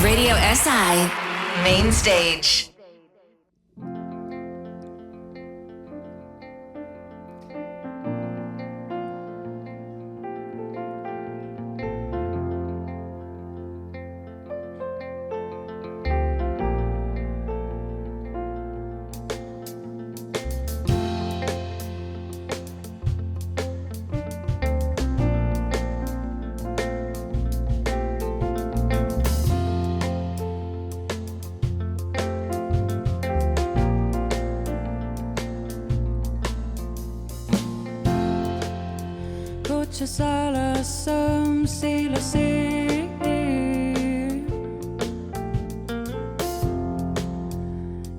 Radio SI Main Stage. Salah sem si lase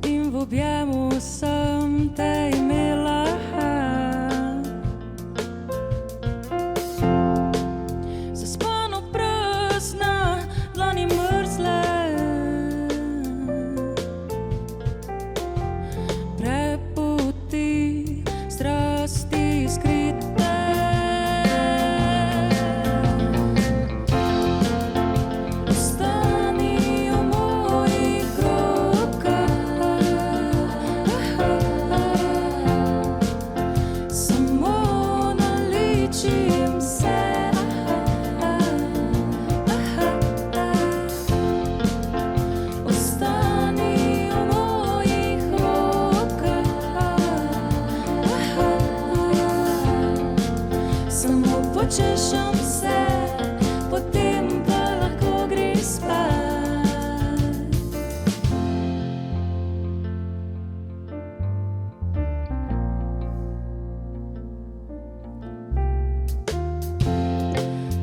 in v objemu sem te imela. Zaspano prazna, dlani mrzle, prepoti strasti skrite. Počešam se, potem pa lahko greš spat.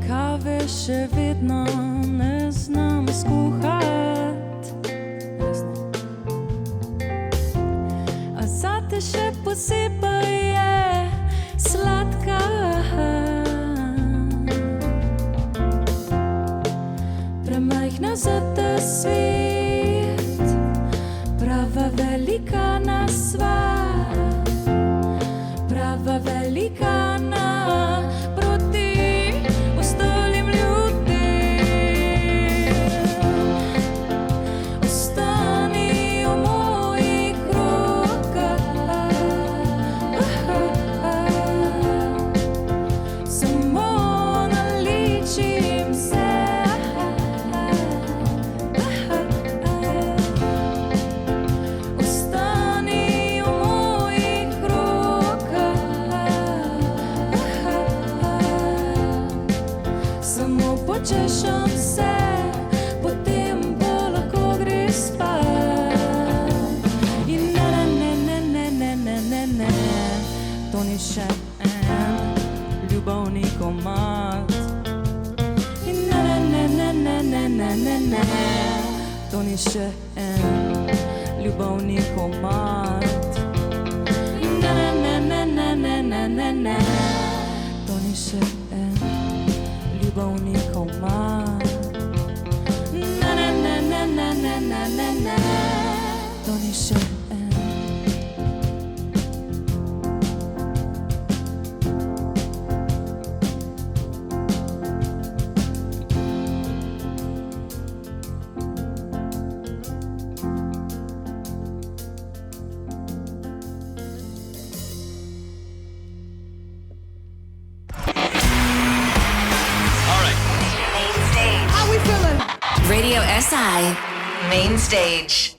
Kave še vedno ne znam skuhat, a zate še posebej je sladka. Premajhna za ta svet, prava velikana sva, prava velikana proti ostalim ljudem. Ostani v mojih rokah, samo naličim se. Počešam se, potem pa lahko greš spat. In ne, to ni še en ljubavni komad. In ne, to ni še en ljubavni komad. In ne, to ni še en ljubavni komad. Ne, to ni še en. Radio SI Main Stage.